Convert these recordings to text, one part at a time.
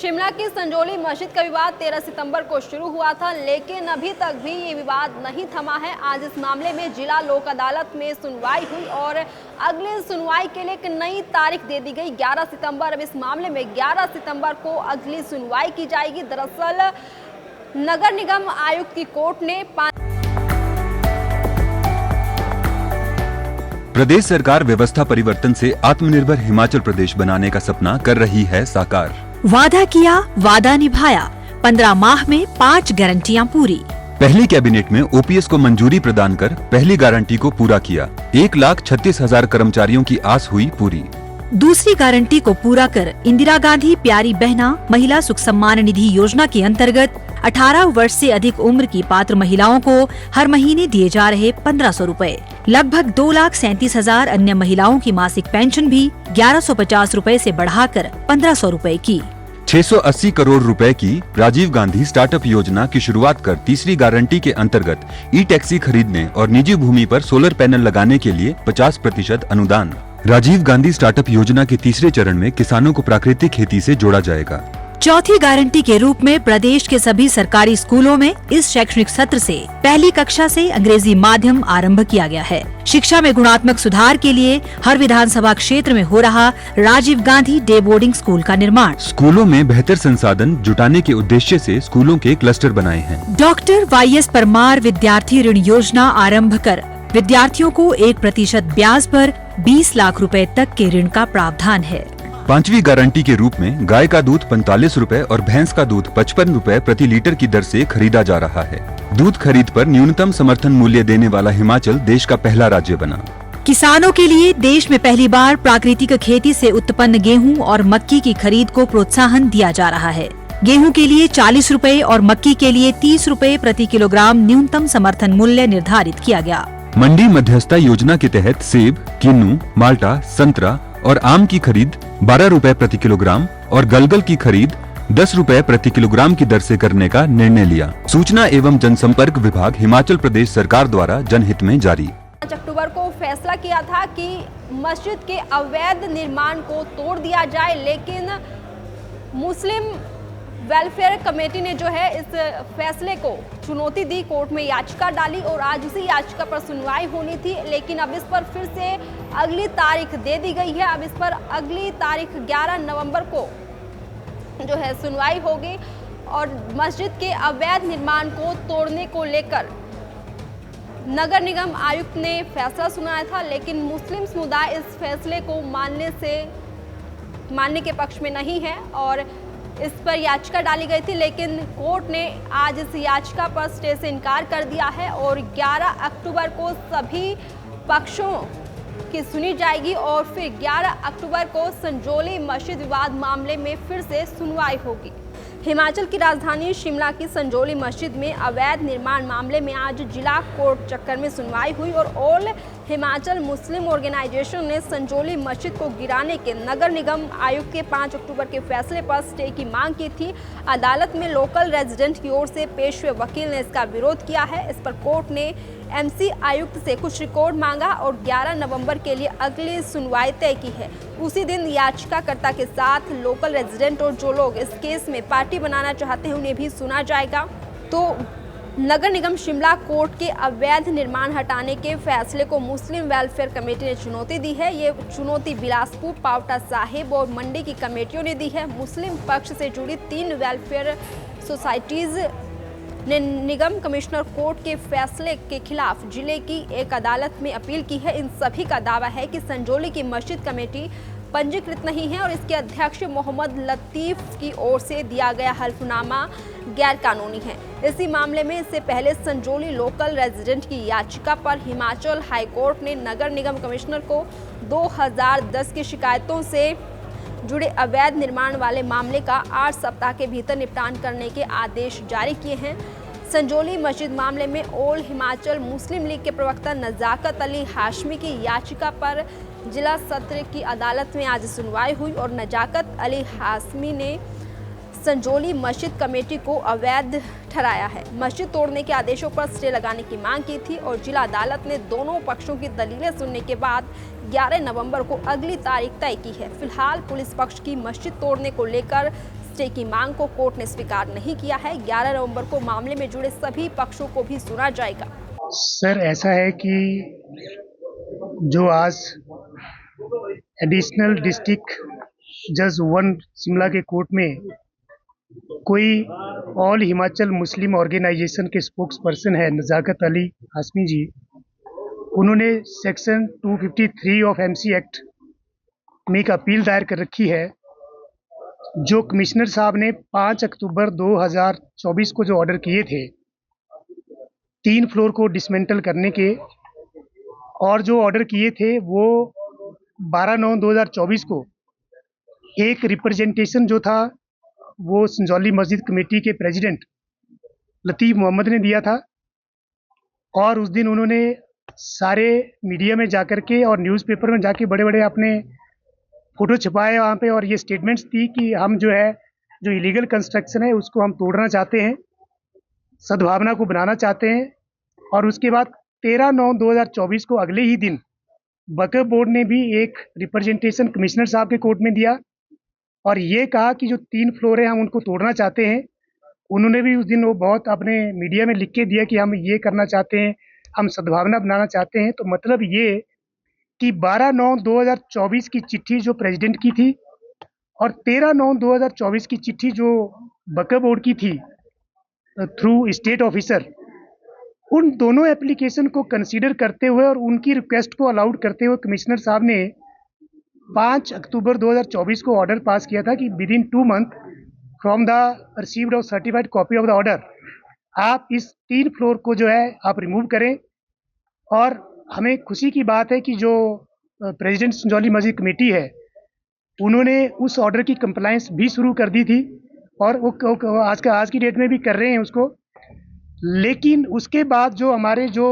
शिमला की संजौली मस्जिद का विवाद 13 सितंबर को शुरू हुआ था, लेकिन अभी तक भी ये विवाद नहीं थमा है। आज इस मामले में जिला लोक अदालत में सुनवाई हुई और अगले सुनवाई के लिए एक नई तारीख दे दी गई 11 सितंबर। अब इस मामले में 11 सितंबर को अगली सुनवाई की जाएगी। दरअसल नगर निगम आयुक्त की कोर्ट ने प्रदेश सरकार व्यवस्था परिवर्तन से आत्मनिर्भर हिमाचल प्रदेश बनाने का सपना कर रही है साकार। वादा किया, वादा निभाया। 15 माह में 5 गारंटियां पूरी। पहली कैबिनेट में ओपीएस को मंजूरी प्रदान कर पहली गारंटी को पूरा किया। 1,36,000 कर्मचारियों की आस हुई पूरी। दूसरी गारंटी को पूरा कर इंदिरा गांधी प्यारी बहना महिला सुख सम्मान निधि योजना के अंतर्गत 18 वर्ष से अधिक उम्र की पात्र महिलाओं को हर महीने दिए जा रहे 1500 रूपए। लगभग 2,37,000 अन्य महिलाओं की मासिक पेंशन भी 1,150 रूपए से बढ़ाकर 1,500 रूपए की। 680 करोड़ रुपए की राजीव गांधी स्टार्टअप योजना की शुरुआत कर तीसरी गारंटी के अंतर्गत ई टैक्सी खरीदने और निजी भूमि पर सोलर पैनल लगाने के लिए 50% अनुदान। राजीव गांधी स्टार्टअप योजना के तीसरे चरण में किसानों को प्राकृतिक खेती से जोड़ा जाएगा। चौथी गारंटी के रूप में प्रदेश के सभी सरकारी स्कूलों में इस शैक्षणिक सत्र से पहली कक्षा से अंग्रेजी माध्यम आरंभ किया गया है। शिक्षा में गुणात्मक सुधार के लिए हर विधानसभा क्षेत्र में हो रहा Rajiv Gandhi day boarding school का निर्माण। स्कूलों में बेहतर संसाधन जुटाने के उद्देश्य से स्कूलों के क्लस्टर बनाए हैं। डॉक्टर YS परमार विद्यार्थी ऋण योजना आरंभ कर विद्यार्थियों को 1% ब्याज पर 20 लाख रुपए तक के ऋण का प्रावधान है। पांचवी गारंटी के रूप में गाय का दूध 45 रुपए और भैंस का दूध 55 रुपए प्रति लीटर की दर से खरीदा जा रहा है। दूध खरीद पर न्यूनतम समर्थन मूल्य देने वाला हिमाचल देश का पहला राज्य बना। किसानों के लिए देश में पहली बार प्राकृतिक खेती से उत्पन्न गेहूं और मक्की की खरीद को प्रोत्साहन दिया जा रहा है। गेहूं के लिए 40 रुपए और मक्की के लिए 30 रुपए प्रति किलोग्राम न्यूनतम समर्थन मूल्य निर्धारित किया गया। मंडी मध्यस्थता योजना के तहत सेब, किन्नू, माल्टा, संतरा और आम की खरीद 12 रुपए प्रति किलोग्राम और गलगल की खरीद 10 रुपए प्रति किलोग्राम की दर से करने का निर्णय लिया। सूचना एवं जनसंपर्क विभाग हिमाचल प्रदेश सरकार द्वारा जनहित में जारी। 5 अक्टूबर को फैसला किया था कि मस्जिद के अवैध निर्माण को तोड़ दिया जाए, लेकिन मुस्लिम वेलफेयर कमेटी ने जो है इस फैसले को चुनौती दी। कोर्ट में याचिका डाली और आज उसी याचिका पर सुनवाई होनी थी, लेकिन अब इस पर फिर से अगली तारीख दे दी गई है। अब इस पर अगली तारीख 11 नवंबर को जो है सुनवाई होगी और मस्जिद के अवैध निर्माण को तोड़ने को लेकर नगर निगम आयुक्त ने फैसला सुनाया था, लेकिन मुस्लिम समुदाय इस फैसले को मानने के पक्ष में नहीं है और इस पर याचिका डाली गई थी, लेकिन कोर्ट ने आज इस याचिका पर स्टे से इनकार कर दिया है और 11 अक्टूबर को सभी पक्षों की सुनी जाएगी और फिर 11 अक्टूबर को संजौली मस्जिद विवाद मामले में फिर से सुनवाई होगी। हिमाचल की राजधानी शिमला की संजौली मस्जिद में अवैध निर्माण मामले में आज जिला कोर्ट चक्कर में सुनवाई हुई और ऑल हिमाचल मुस्लिम ऑर्गेनाइजेशन ने संजौली मस्जिद को गिराने के नगर निगम आयुक्त के 5 अक्टूबर के फैसले पर स्टे की मांग की थी। अदालत में लोकल रेजिडेंट की ओर से पेश हुए वकील ने इसका विरोध किया है। इस पर कोर्ट ने MC आयुक्त से कुछ रिकॉर्ड मांगा और 11 नवंबर के लिए अगली सुनवाई तय की है। उसी दिन याचिकाकर्ता के साथ लोकल रेजिडेंट और जो लोग इस केस में पार्टी बनाना चाहते हैं उन्हें भी सुना जाएगा। तो नगर निगम शिमला कोर्ट के अवैध निर्माण हटाने के फैसले को मुस्लिम वेलफेयर कमेटी ने चुनौती दी है। ये चुनौती बिलासपुर, पावटा साहिब और मंडी की कमेटियों ने दी है। मुस्लिम पक्ष से जुड़ी 3 वेलफेयर सोसाइटीज ने निगम कमिश्नर कोर्ट के फैसले के खिलाफ जिले की एक अदालत में अपील की है। इन सभी का दावा है कि संजौली की मस्जिद कमेटी पंजीकृत नहीं है और इसके अध्यक्ष मोहम्मद लतीफ की ओर से दिया गया हल्फनामा गैर कानूनी है। इसी मामले में इससे पहले संजौली लोकल रेजिडेंट की याचिका पर हिमाचल हाईकोर्ट ने नगर निगम कमिश्नर को 2010 की शिकायतों से जुड़े अवैध निर्माण वाले मामले का 8 सप्ताह के भीतर निपटान करने के आदेश जारी किए हैं। संजौली मस्जिद मामले में ऑल हिमाचल मुस्लिम लीग के प्रवक्ता नजाकत अली हाशमी की याचिका पर जिला सत्र की अदालत में आज सुनवाई हुई और नजाकत अली हाशमी ने संजौली मस्जिद कमेटी को अवैध ठहराया है। मस्जिद तोड़ने के आदेशों पर स्टे लगाने की मांग की थी और जिला अदालत ने दोनों पक्षों की दलीलें सुनने के बाद 11 नवंबर को अगली तारीख तय की है। फिलहाल पुलिस पक्ष की मस्जिद तोड़ने को लेकर स्टे की मांग को कोर्ट ने स्वीकार नहीं किया है। 11 नवंबर को मामले में जुड़े सभी पक्षों को भी सुना जाएगा। सर, ऐसा है कि जो आज एडिशनल डिस्ट्रिक्ट जज 1 शिमला के कोर्ट में कोई ऑल हिमाचल मुस्लिम ऑर्गेनाइजेशन के स्पोक्स पर्सन है नज़ाकत अली हाशमी जी, उन्होंने सेक्शन 253 ऑफ एमसी एक्ट में एक अपील दायर कर रखी है, जो कमिश्नर साहब ने 5 अक्टूबर 2024 को जो ऑर्डर किए थे 3 फ्लोर को डिसमेंटल करने के, और जो ऑर्डर किए थे वो 12/9/2024 को एक रिप्रेजेंटेशन जो था वो संजौली मस्जिद कमेटी के प्रेसिडेंट लतीफ़ मोहम्मद ने दिया था। और उस दिन उन्होंने सारे मीडिया में जाकर के और न्यूज़पेपर में जाके बड़े बड़े अपने फ़ोटो छपाए वहाँ पे, और ये स्टेटमेंट्स दी कि हम जो है जो इलीगल कंस्ट्रक्शन है उसको हम तोड़ना चाहते हैं, सद्भावना को बनाना चाहते हैं। और उसके बाद 13/9/2024 को अगले ही दिन वक्फ बोर्ड ने भी एक रिप्रेजेंटेशन कमिश्नर साहब के कोर्ट में दिया और ये कहा कि जो 3 फ्लोर है हम उनको तोड़ना चाहते हैं। उन्होंने भी उस दिन वो बहुत अपने मीडिया में लिख के दिया कि हम ये करना चाहते हैं, हम सद्भावना बनाना चाहते हैं। तो मतलब ये कि 12/9/2024 की चिट्ठी जो प्रेसिडेंट की थी और 13/9/2024 की चिट्ठी जो वक्फ बोर्ड की थी थ्रू स्टेट ऑफिसर, उन दोनों एप्लीकेशन को कंसीडर करते हुए और उनकी रिक्वेस्ट को अलाउड करते हुए कमिश्नर साहब ने 5 अक्टूबर 2024 को ऑर्डर पास किया था कि within 2 month from the received और certified copy of the order आप इस 3 फ्लोर को जो है आप रिमूव करें। और हमें खुशी की बात है कि जो प्रेसिडेंट संजौली मस्जिद कमेटी है उन्होंने उस ऑर्डर की कंप्लायंस भी शुरू कर दी थी और वो आज की डेट में भी कर रहे हैं उसको। लेकिन उसके बाद जो हमारे जो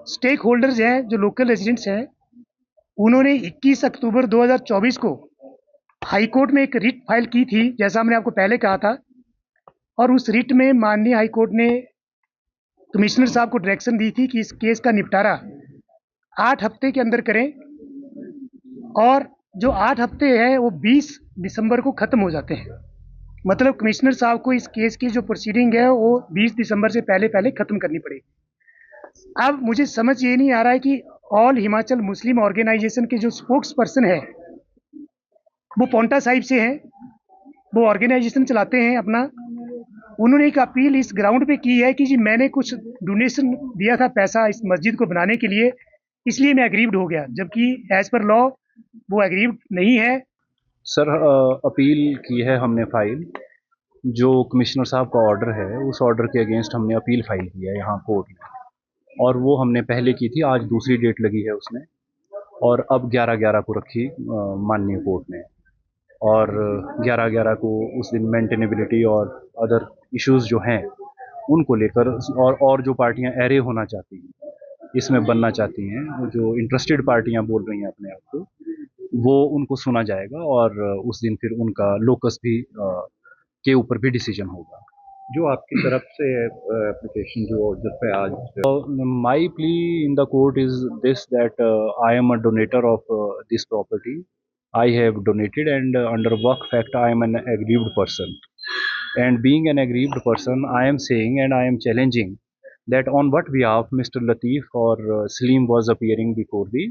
स्टेक होल्डर्स हैं, जो लोकल रेजिडेंट्स हैं, उन्होंने 21 अक्टूबर 2024 को हाई कोर्ट में एक रिट फाइल की थी, जैसा हमने आपको पहले कहा था। और उस रिट में माननीय हाई कोर्ट ने कमिश्नर साहब को डायरेक्शन दी थी कि इस केस का निपटारा 8 हफ्ते के अंदर करें, और जो 8 हफ्ते हैं वो 20 दिसंबर को ख़त्म हो जाते हैं। मतलब कमिश्नर साहब को इस केस की जो प्रोसीडिंग है वो 20 दिसंबर से पहले ख़त्म करनी पड़ेगी। अब मुझे समझ ये नहीं आ रहा है कि ऑल हिमाचल मुस्लिम ऑर्गेनाइजेशन के जो स्पोक्स पर्सन है वो पौंटा साहिब से हैं, वो ऑर्गेनाइजेशन चलाते हैं अपना। उन्होंने एक अपील इस ग्राउंड पे की है कि जी मैंने कुछ डोनेशन दिया था पैसा इस मस्जिद को बनाने के लिए, इसलिए मैं एग्रीव्ड हो गया, जबकि एज पर लॉ वो एग्रीव्ड नहीं है। सर, अपील की है हमने फाइल, जो कमिश्नर साहब का ऑर्डर है उस ऑर्डर के अगेंस्ट हमने अपील फाइल की है यहाँ कोर्ट में, और वो हमने पहले की थी, आज दूसरी डेट लगी है उसमें, और अब 11/11 को रखी माननीय कोर्ट ने। और 11/11 को उस दिन मेंटेनेबिलिटी और अदर इश्यूज जो हैं उनको लेकर और जो पार्टियां एरे होना चाहती हैं, इसमें बनना चाहती हैं, वो जो इंटरेस्टेड पार्टियां बोल रही हैं अपने आप को, वो उनको सुना जाएगा और उस दिन फिर उनका लोकस भी के ऊपर भी डिसीजन होगा। जो आपकी तरफ से एप्लीकेशन जो जिस पे आज my plea in the court is this that I am a donator of this property, I have donated, and under Waqf Act I am an aggrieved person, and being an aggrieved person I am saying and I am challenging that on what behalf Mr. Lateef or Salim was appearing before the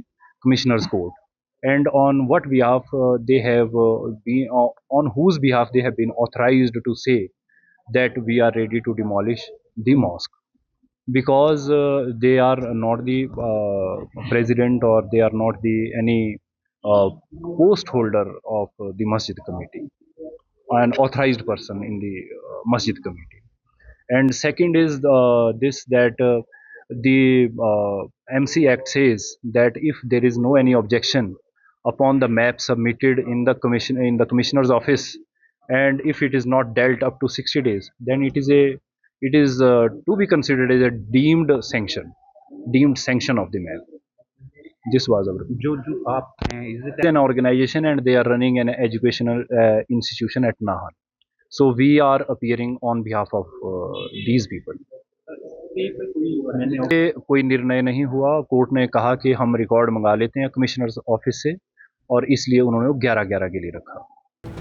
Commissioner's Court, and on what behalf they have been on whose behalf they have been authorized to say that we are ready to demolish the mosque, because they are not the president, or they are not the any post holder of the masjid committee, an authorized person in the masjid committee. And second is this, that the MC Act says that if there is no any objection upon the map submitted in the commissioner's office, and if it is not dealt up to 60 days, then it is to be considered as a deemed sanction of the map. This was our जो आप हैं, is it an organization and they are running an educational institution at Nahan. So we are appearing on behalf of these people. कोई निर्णय नहीं हुआ, court ने कहा कि हम रिकॉर्ड मंगा लेते हैं कमिश्नर ऑफिस से, और इसलिए उन्होंने 11/11 के लिए रखा।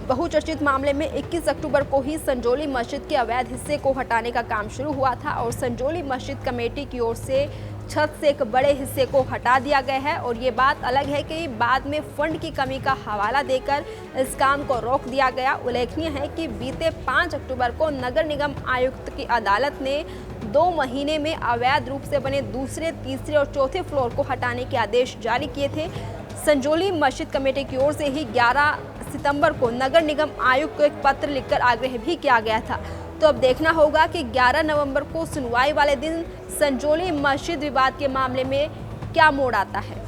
बहुचर्चित मामले में 21 अक्टूबर को ही संजौली मस्जिद के अवैध हिस्से को हटाने का काम शुरू हुआ था और संजौली मस्जिद कमेटी की ओर से छत से एक बड़े हिस्से को हटा दिया गया है। और ये बात अलग है कि बाद में फंड की कमी का हवाला देकर इस काम को रोक दिया गया। उल्लेखनीय है कि बीते 5 अक्टूबर को नगर निगम आयुक्त की अदालत ने 2 महीने में अवैध रूप से बने दूसरे, तीसरे और चौथे फ्लोर को हटाने के आदेश जारी किए थे। संजौली मस्जिद कमेटी की ओर से ही 11 सितंबर को नगर निगम आयुक्त को एक पत्र लिखकर आग्रह भी किया गया था। तो अब देखना होगा कि 11 नवंबर को सुनवाई वाले दिन संजौली मस्जिद विवाद के मामले में क्या मोड़ आता है।